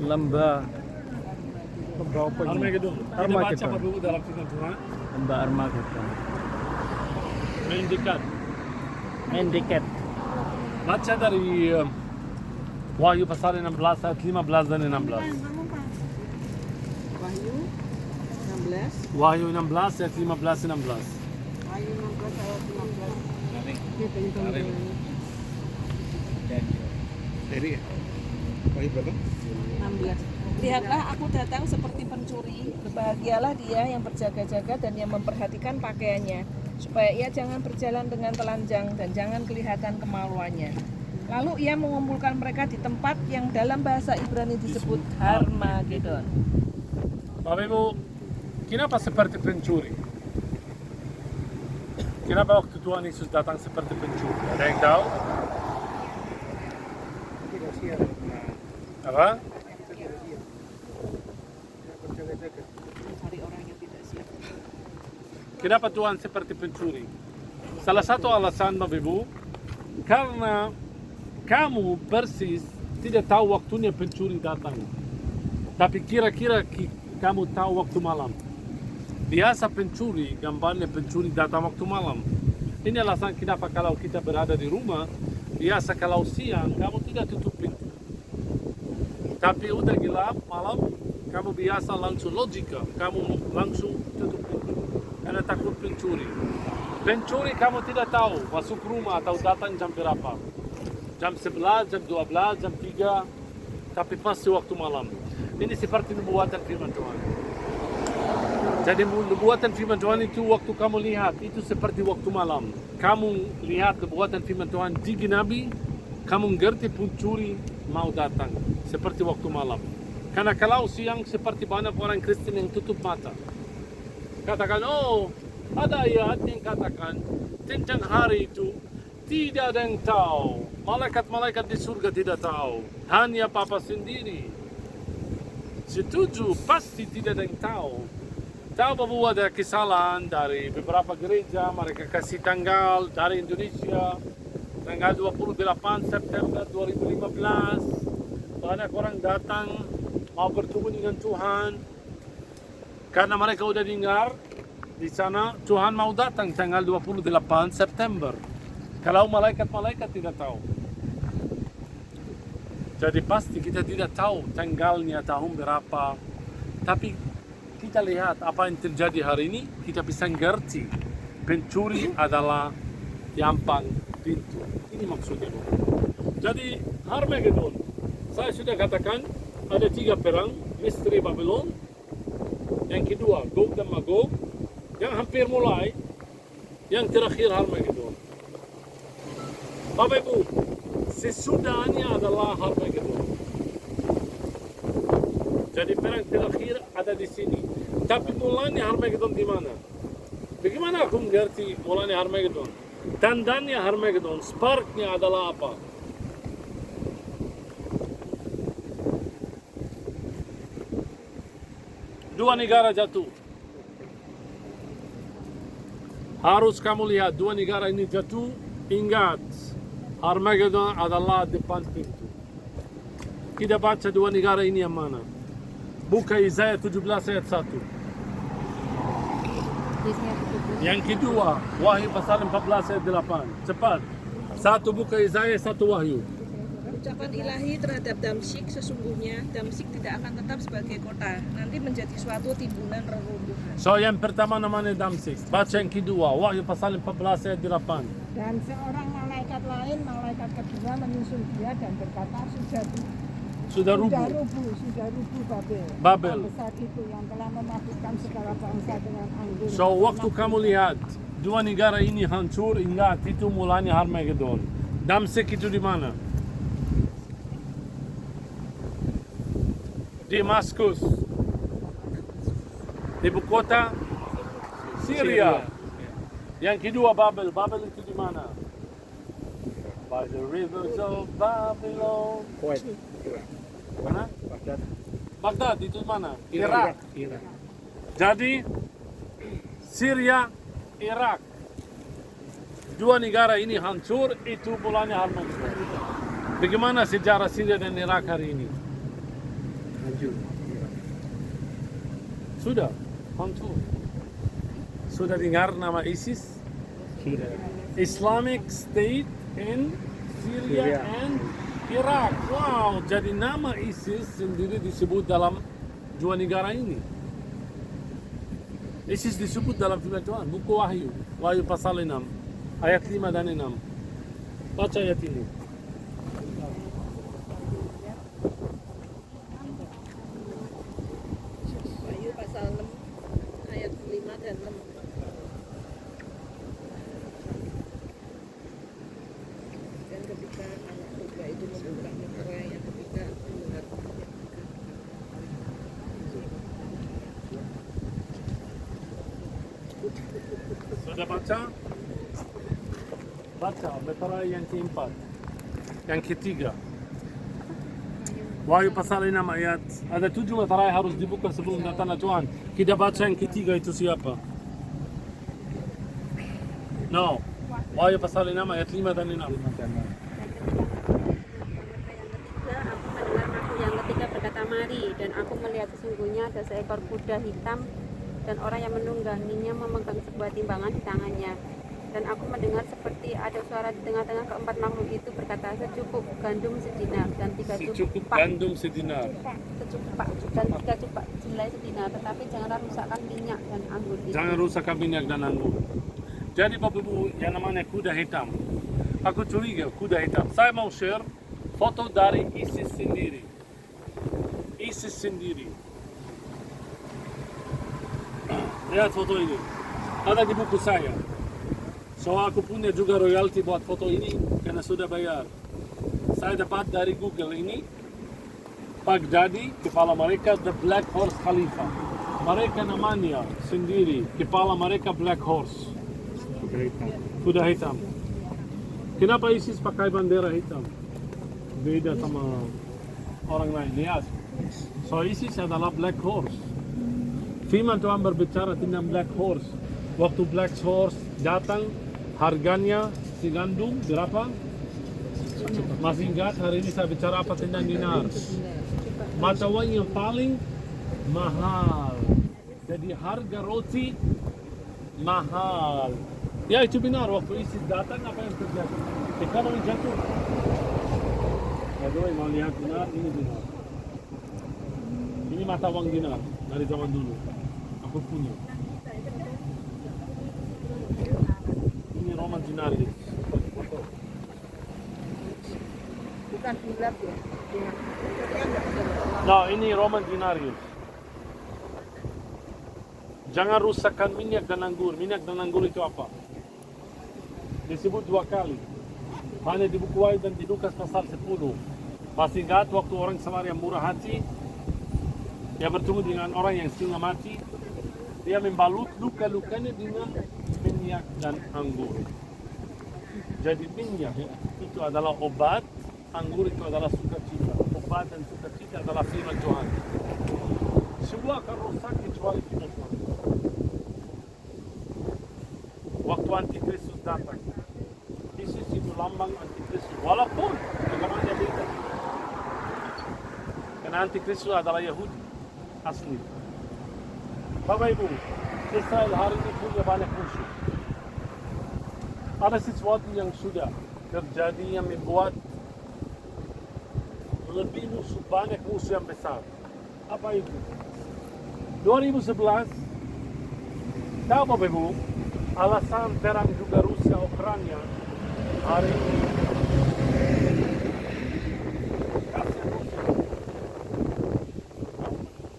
Lembah apa ini? Armageddon. Kita baca Armageddon. apa dulu dalam firman Tuhan? Lembah Armageddon. Mendekat. Mendekat. Baca dari Wahyu pasal 16 ayat 15 dan 16. Wahyu 16. Wahyu 16 ayat 15 16. Wahyu 16 ayat 15. Jadi Wahyu berapa? 16. Lihatlah aku datang seperti pencuri, berbahagialah dia yang berjaga-jaga dan yang memperhatikan pakaiannya, supaya ia jangan berjalan dengan telanjang dan jangan kelihatan kemaluannya. Lalu ia mengumpulkan mereka di tempat yang dalam bahasa Ibrani disebut Harmagedon. Bapak Ibu, kenapa seperti pencuri? Kenapa waktu Tuhan Yesus datang seperti pencuri? Ada yang tahu? Itu rahasia. Apa? Itu rahasia. Berjaga-jaga. Mencari orang yang tidak siap. Kenapa Tuhan seperti pencuri? Salah satu alasan Bapak Ibu, karena kamu persis tidak tahu waktunya pencuri datang. Tapi kira-kira kamu tahu waktu malam. Biasa pencuri, gambarnya pencuri datang waktu malam. Ini alasan kenapa kalau kita berada di rumah, biasa kalau siang kamu tidak tutup pintu. Tapi udah gelap malam, kamu biasa langsung logika, kamu langsung tutup pintu. Karena takut pencuri. Pencuri kamu tidak tahu masuk rumah atau datang jam berapa. Jam 11, jam 12, jam 3, tapi pasti waktu malam. Ini seperti nubuatan firman Tuhan. Jadi nubuatan firman Tuhan itu waktu kamu lihat, itu seperti waktu malam. Kamu lihat nubuatan firman Tuhan digenapi, kamu ngerti pencuri mau datang. Seperti waktu malam. Karena kalau siang seperti banyak orang Kristen yang tutup mata. Katakan, oh ada ayat yang katakan tentang hari itu tidak ada yang tahu. Malaikat-malaikat di surga tidak tahu. Hanya Papa sendiri. Setuju, pasti tidak ada yang tahu. Tahu bahwa ada kesalahan dari beberapa gereja, mereka kasih tanggal dari Indonesia, tanggal 28 September 2015. Banyak orang datang mau bertemu dengan Tuhan. Karena mereka udah dengar di sana Tuhan mau datang tanggal 28 September. Kalau malaikat-malaikat tidak tahu. Jadi pasti kita tidak tahu tanggalnya tahun berapa. Tapi kita lihat apa yang terjadi hari ini, kita bisa ngerti pencuri adalah yampang pintu. Ini maksudnya. Jadi Harmagedon, saya sudah katakan ada 3 perang, misteri Babylon. Yang kedua, Gog dan Magog. Yang hampir mulai. Yang terakhir Harmagedon. Bapak Ibu, sesudahnya adalah Harmagedon. Jadi perang terakhir ada di sini. Tapi mulanya Harmagedon di mana? Bagaimana aku mengerti mulanya Harmagedon? Tandanya Harmagedon, sparknya adalah apa? Dua negara jatuh. Harus kamu lihat dua negara ini jatuh. Ingat, Harmagedon adalah depan pintu. Kita baca dua negara ini yang mana? Buka Yesaya 17 ayat 1. Yang kedua, Wahyu pasal 14 ayat 8. Cepat. Satu buka Yesaya, satu Wahyu. Ucapan ilahi terhadap Damsyik, sesungguhnya Damsyik tidak akan tetap sebagai kota, nanti menjadi suatu timbunan reruntuhan. So yang pertama namanya Damsyik. Baca yang kedua, Wahyu pasal 14 ayat 8. Dan seorang malaikat lain, malaikat kedua menyusul dia dan berkata, Sudah rubuh. sudah rubuh Babel. Babel. Kota besar itu yang telah memabukkan segala bangsa dengan anggur. So waktu kamu lihat dua negara ini hancur, ingat itu mulanya Harmagedon. Damsyik itu di mana? Damaskus. Ibu kota Syria. Yang kedua Babel. Babel itu di mana? By the rivers of Babylon. Kuwait. Mana? Baghdad. Baghdad itu di mana? Irak. Irak. Jadi Syria, Irak. Dua negara ini hancur, itu mulanya Harmagedon. Bagaimana sejarah Syria dan Irak hari ini? Maju. Sudah, hancur. Sudah dengar nama ISIS? Sudah. Islamic State in Syria Syria. and Iraq. Wow, jadi nama ISIS sendiri disebut dalam dua negara ini. ISIS disebut dalam firman Tuhan, buku Wahyu, Wahyu pasal 6, ayat 5 dan 6. Baca ayat ini. Wahyu pasal 6 ayat 5 dan 6. Dan ketika anak domba itu membuka meterainya, ketika mendengar Sudah baca? Baca, meterai yang keempat. Yang ketiga. Wahyu pasal 6 ayat. Ada 7 meterai harus dibuka sebelum datangnya Tuhan. Kita baca yang ketiga itu siapa? No. Wahyu pasal 6 ayat 5 dan 6. Aku mendengar makhluk yang ketiga berkata, mari, dan aku melihat sesungguhnya ada seekor kuda hitam dan orang yang menungganginya memegang sebuah timbangan di tangannya. Dan aku mendengar seperti ada suara di tengah-tengah keempat makhluk itu berkata, secukup gandum sedinar dan 3 Secukup cupak gandum sedinar. secupak dan 3 cupak jelai sedinar, tetapi janganlah rusakkan minyak dan anggur itu. Jangan rusakkan minyak dan anggur. Jadi Bapak Ibu yang namanya kuda hitam. Aku curiga kuda hitam. Saya mau share foto dari ISIS sendiri. ISIS sendiri. Lihat foto ini. Ada di buku saya. So aku punya juga royalty buat foto ini karena sudah bayar. Saya dapat dari Google ini. Baghdadi, kepala mereka The Black Horse Khalifa. Mereka namanya sendiri, kepala mereka Black Horse. Kuda hitam. Kenapa ISIS pakai bendera hitam? Beda sama orang lain. Lihat. So ISIS adalah Black Horse. Firman Tuhan berbicara tentang Black Horse. Waktu Black Horse datang, harganya si gandum berapa? Masih ingat hari ini saya bicara apa tentang dinar? Mata uang yang paling mahal. Jadi harga roti mahal. Ya itu benar, waktu ISIS datang apa yang terjadi? Ekonomi jatuh. Aduh, mau lihat dinar, ini dinar. Ini mata uang dinar dari zaman dulu. Aku punya. Ini Roman dinarius. bukan bulat ya. Nah, ini Roman dinarius. Jangan rusakkan minyak dan anggur. Minyak dan anggur itu apa? Disebut 2 kali. Hanya di buku Wahyu dan di Lukas pasal 10. Masih ingat waktu orang Samaria murah hati, dia bertemu dengan orang yang setengah mati, dia membalut luka-lukanya dengan minyak dan anggur. Jadi minyak itu adalah obat, anggur itu adalah sukacita. Obat dan sukacita adalah firman Tuhan. Semua akan rusak kecuali firman Tuhan. Waktu Antikristus datang, Yesus itu lambang Antikristus. Walaupun agamanya beda. Karena Antikristus adalah Yahudi asli. Bapak Ibu, Israel hari ini punya banyak musuh. Ada sesuatu yang sudah terjadi yang membuat lebih banyak musuh yang besar. Apa itu? 2011, tahu Bapak Ibu, alasan perang juga Rusia Ukraina hari ini kasihan Rusia.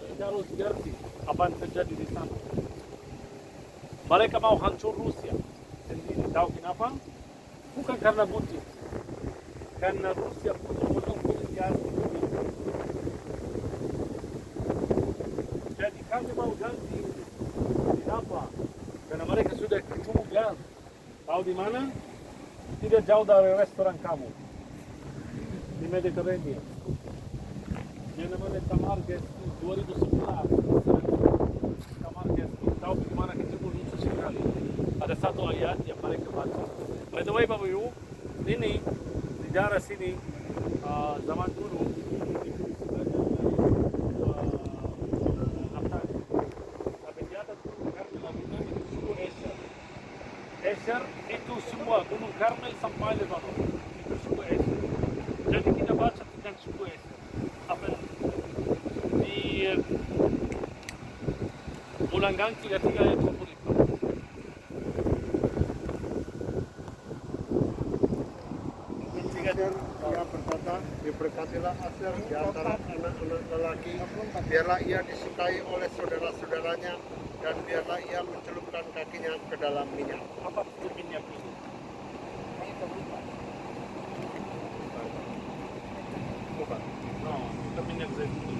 Kita harus mengerti apa yang terjadi di sana. Mereka mau hancur Rusia sendiri. Tahu kenapa? Bukan karena Putin, karena Rusia punya monopoli gas. Jadi kami mau ganti. Kenapa? Karena mereka sudah ketemu gas. Tahu di mana? Tidak jauh dari restoran kamu di Mediterania. Yang namanya Tamar Gas 2011. Tamar Gas. Tahu di mana ketemu lucu sekali. Ada satu ayat yang mereka baca. By the way, Bapak Ibu, ini sejarah sini zaman dulu itu disebutkan Mesir itu semua Gunung Karmel sampai Lebanon. Itu suku Esir. Jadi kita baca tentang suku Esir. Apa di Ulangan 33 ayat 24. Asyir, ia berkata, diberkatilah Asyir di antara anak-anak lelaki, biarlah ia disukai oleh saudara-saudaranya, dan biarlah ia mencelupkan kakinya ke dalam minyak. Apa itu minyak ini? Bukan. No, itu minyak zaitun.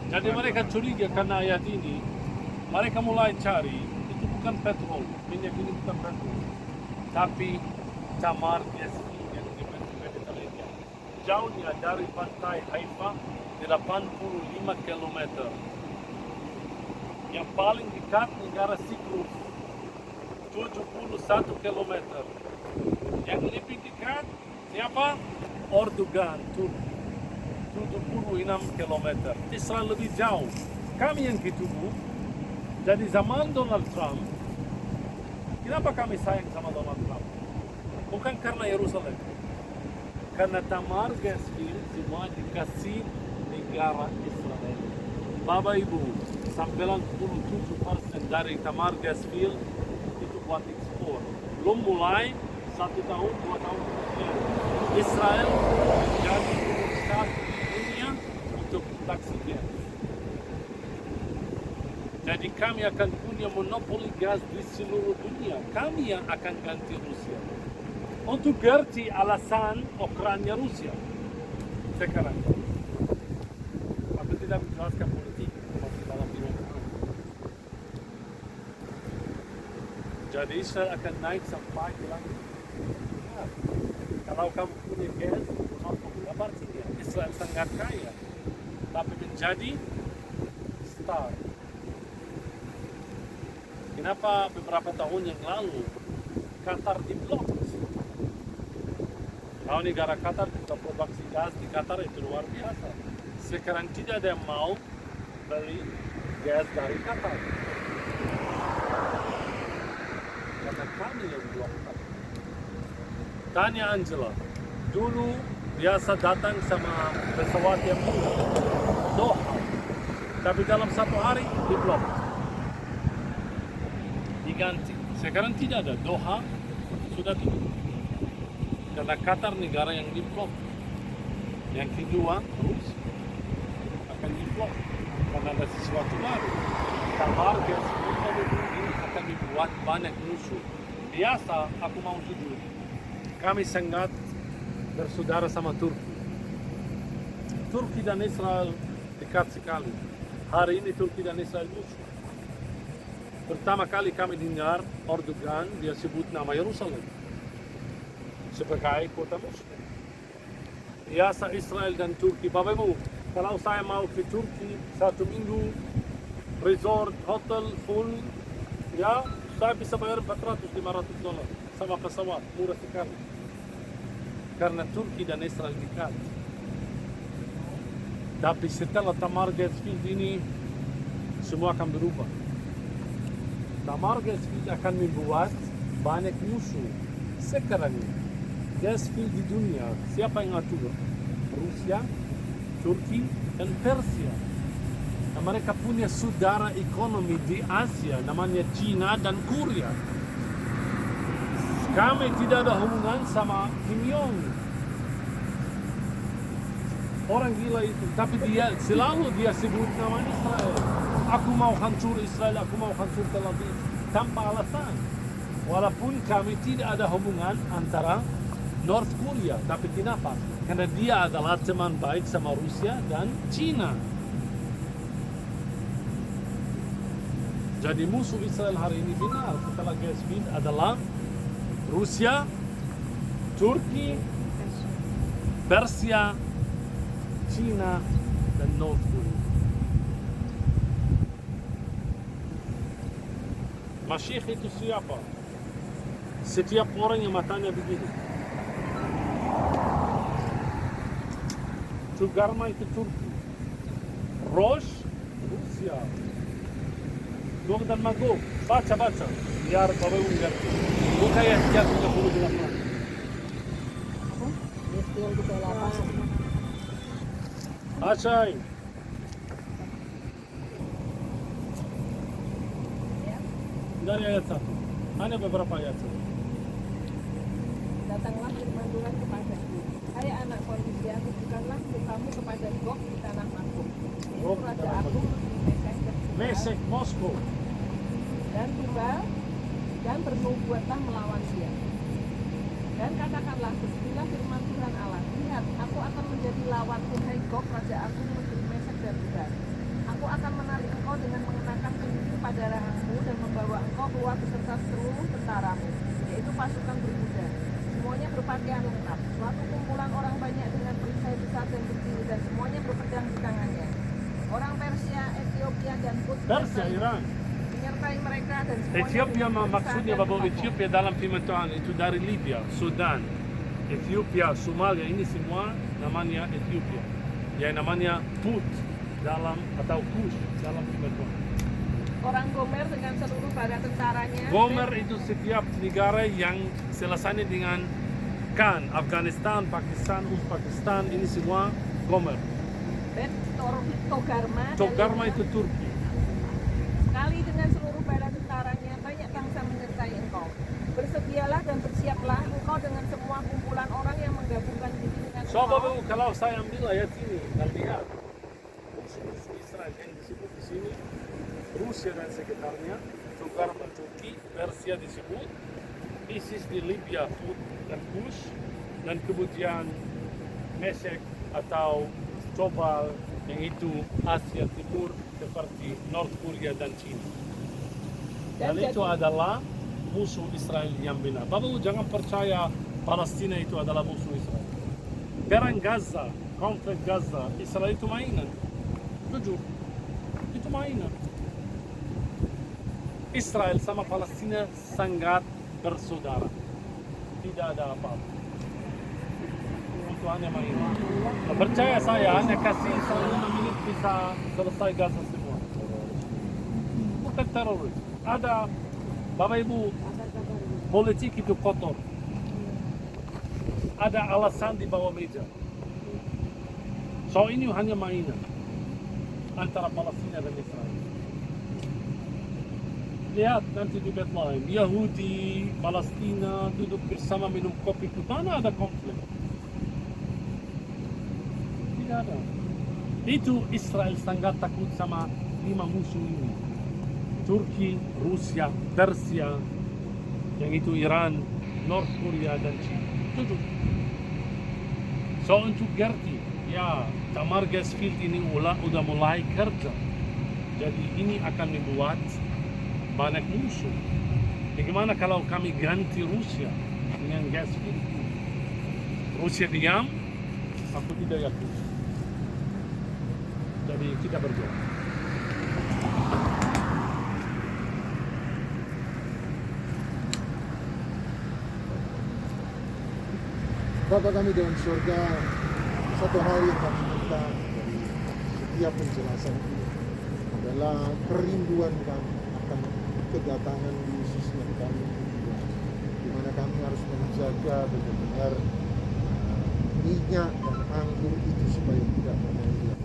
Jadi mereka curiga karena ayat ini. Mereka mulai cari, itu bukan petrol, minyak ini bukan petrol, tapi tamar gasoil yang di Mediterania. Jauhnya dari pantai Haifa 85 km. Yang paling dekat negara Siprus 71 km. Yang lebih dekat siapa? Erdogan, Turki 76 km. Israel lebih jauh. Kami yang ketemu. Jadi zaman Donald Trump, kenapa kami sayang sama Donald Trump? Bukan karena Yerusalem, karena tamar gasoil semua dikasih negara Israel. Bapak Ibu, 97% dari tamar gasoil itu buat ekspor. Belum mulai 1 tahun, 2 tahun kemudian Israel menjadi satu dunia untuk produksi gas. Jadi kami akan punya monopoli gas di seluruh dunia. Kami yang akan ganti Rusia. Untuk gerti alasan Ukraina Rusia. Sekarang. Aku tidak menjelaskan politik masih dalam birokrasi. Jadi Israel akan naik sampai ke langit. Kalau kamu punya gas, monopoli apa artinya? Israel sangat kaya. Tapi menjadi star. Kenapa beberapa tahun yang lalu Qatar diblok? Kalau negara Qatar kita produksi gas di Qatar itu luar biasa. Sekarang tidak ada yang mau beli gas dari Qatar. Karena kami yang blokkan. Tanya Angela, dulu biasa datang sama pesawat yang murah, Doha. Tapi dalam 1 hari diblok. Diganti. Sekarang tidak ada. Doha sudah tutup. Karena Qatar negara yang diblok. Yang kedua, Rusia akan diblok karena ada sesuatu baru. Tamar gasoil ini akan dibuat banyak musuh. Biasa, aku mau jujur. Kami sangat bersaudara sama Turki. Turki dan Israel dekat sekali. Hari ini Turki dan Israel musuh. Pertama kali kami dengar Erdogan, dia sebut nama Yerusalem sebagai kota Muslim. Biasa Israel dan Turki, Bapak Ibu, kalau saya mau ke Turki 1 minggu, resort, hotel, full, ya saya bisa bayar $400-500 sama pesawat, murah sekali. Karena Turki dan Israel dekat. Tapi setelah Tamar Gasoil ini, semua akan berubah. Tamar gasoil akan membuat banyak musuh. Sekarang gasoil di dunia, siapa yang atur? Rusia, Turki, dan Persia. Nah, mereka punya saudara ekonomi di Asia, namanya Cina dan Korea. Kami tidak ada hubungan sama Kim Jong. Orang gila itu, tapi dia selalu sebut nama Israel. Aku mau hancur Israel, aku mau hancur Tel Aviv, tanpa alasan. Walaupun kami tidak ada hubungan antara North Korea, tapi kenapa? Karena dia adalah teman baik sama Rusia dan Cina. Jadi musuh Israel hari ini benar setelah gasoil adalah Rusia, Turki, Persia, Cina, dan North Korea. Masyiah itu siapa? Setiap orang yang matanya begini. Sugarma itu Turki. Rosh, Rusia. Gog dan Magog. Baca. Biar Bapak Ibu ngerti. Buka ayat 38. Yeskiel 38. Acai. Dari ayat 1. Hanya beberapa ayat saja. Datanglah firman Tuhan kepadaku. Hai anak manusia, tunjukkanlah mukamu kepada Gog di tanah Magog. Yaitu Gog di raja tanah agung Magog. negeri Mesek dan Tubal. Mesek Moskow. Dan Tubal, dan bernubuatlah melawan dia. Dan katakanlah, beginilah firman Tuhan Allah. Lihat, aku akan menjadi lawanmu, hai Gog, raja agung negeri Mesek dan Tubal. Aku akan menarik engkau dengan mengenakan penyihir pada rahangmu dan membawa engkau keluar beserta seluruh tentaramu, yaitu pasukan berkuda. Semuanya berpakaian lengkap. Suatu kumpulan orang banyak dengan perisai besar dan berdiri, dan semuanya berpedang di tangannya. Orang Persia, Ethiopia, dan Put Persia, Iran. menyertai mereka dan semuanya Ethiopia dengan maksudnya perisai Bapak dan Ethiopia dalam firman Tuhan itu dari Libya, Sudan, Ethiopia, Somalia ini semua namanya Ethiopia. Yang namanya Put dalam atau Kush dalam firman Tuhan. orang Gomer dengan seluruh bala tentaranya. Gomer itu setiap negara yang selesainya dengan Kan, Afghanistan, Pakistan, Uzbekistan ini semua Gomer. Bet Togarma. Togarma itu Turki. Sekali dengan seluruh bala tentaranya, banyak bangsa menyertai engkau. Bersedialah dan bersiaplah engkau dengan semua kumpulan orang yang menggabungkan diri dengan So engkau. Bapak Ibu, kalau saya ambil ayat ini dan lihat musuh-musuh Israel yang disebut di sini, Rusia dan sekitarnya, Togarma Turki, Persia disebut, ISIS di Libya, Put dan Kush, dan kemudian Mesek atau Tobal yang itu Asia Timur seperti North Korea dan China. Dan itu adalah musuh Israel yang benar. Bapak Ibu jangan percaya Palestina itu adalah musuh Israel. Perang Gaza, konflik Gaza, Israel itu mainan. Jujur, itu mainan. Israel sama Palestina sangat bersaudara. Tidak ada apa-apa. Itu hanya mainan. Nah, percaya saya, hanya kasih 5 menit bisa selesai Gaza semua. Bukan teroris. Ada, Bapak Ibu, politik itu kotor. Ada alasan di bawah meja. So ini hanya mainan antara Palestina dan Israel. Lihat nanti di Bethlehem, Yahudi, Palestina duduk bersama minum kopi. Mana ada konflik? Tidak ada. Itu Israel sangat takut sama 5 musuh ini. Turki, Rusia, Persia, yang itu Iran, North Korea dan China. Tutup. So untuk Gerti, ya Tamar Gasfield ini udah mulai kerja. Jadi ini akan membuat banyak musuh. Bagaimana kalau kami ganti Rusia dengan Gasfield? Rusia diam, aku tidak yakin. Jadi kita berjuang. Bapa kami dalam surga, satu hal yang kami minta dari setiap penjelasan ini adalah kerinduan kami akan kedatangan Yesus yang kami rindukan, di mana kami harus menjaga benar-benar minyak dan anggur itu supaya tidak pernah hilang.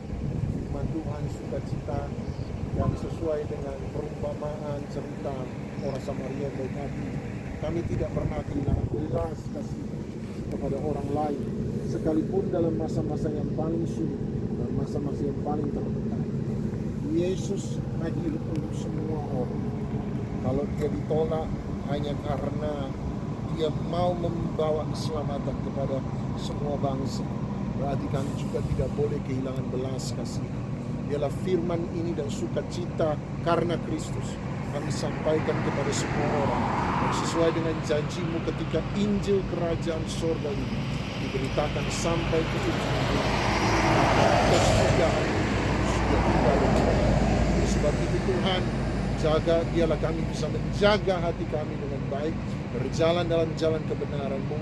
Firman Tuhan sukacita dan sesuai dengan perumpamaan cerita orang Samaria yang baik hati, kami tidak pernah kehilangan belas kasih kepada orang lain, sekalipun dalam masa-masa yang paling sulit dan masa-masa yang paling tertekan. Yesus hadir untuk semua orang. Kalau dia ditolak hanya karena dia mau membawa keselamatan kepada semua bangsa, berarti kami juga tidak boleh kehilangan belas kasih. Ialah firman ini dan sukacita karena Kristus kami sampaikan kepada semua orang, dan sesuai dengan janjimu ketika Injil Kerajaan Sorga ini diberitakan sampai ke ujung dunia, maka kesudahan sudah tiba. Sebab itu Tuhan, jaga, biarlah kami bisa menjaga hati kami dengan baik, berjalan dalam jalan kebenaran-Mu.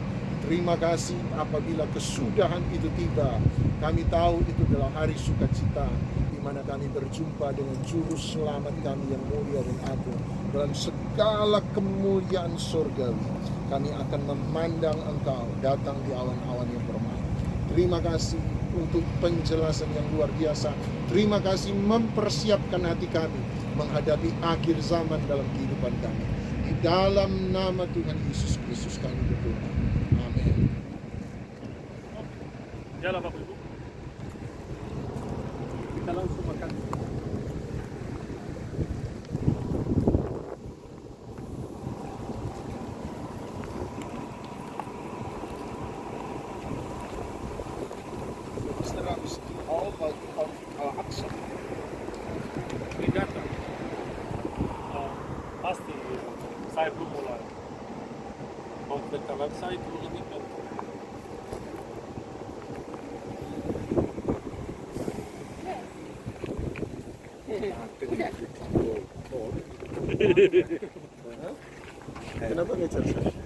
Terima kasih apabila kesudahan itu tiba, kami tahu itu adalah hari sukacita, di mana kami berjumpa dengan juru selamat kami yang mulia dan agung. Dalam segala kemuliaan surgawi, kami akan memandang Engkau datang di awan-awan yang permai. Terima kasih untuk penjelasan yang luar biasa. Terima kasih mempersiapkan hati kami menghadapi akhir zaman dalam kehidupan kami. Di dalam nama Tuhan Yesus Kristus kami berdoa. Amin. Yalla Bapak Ibu. Kita langsung makan. Brigata. Pasti saya belum mulai. Kompleta website dulu lebih penting. Kenapa ngejar saya?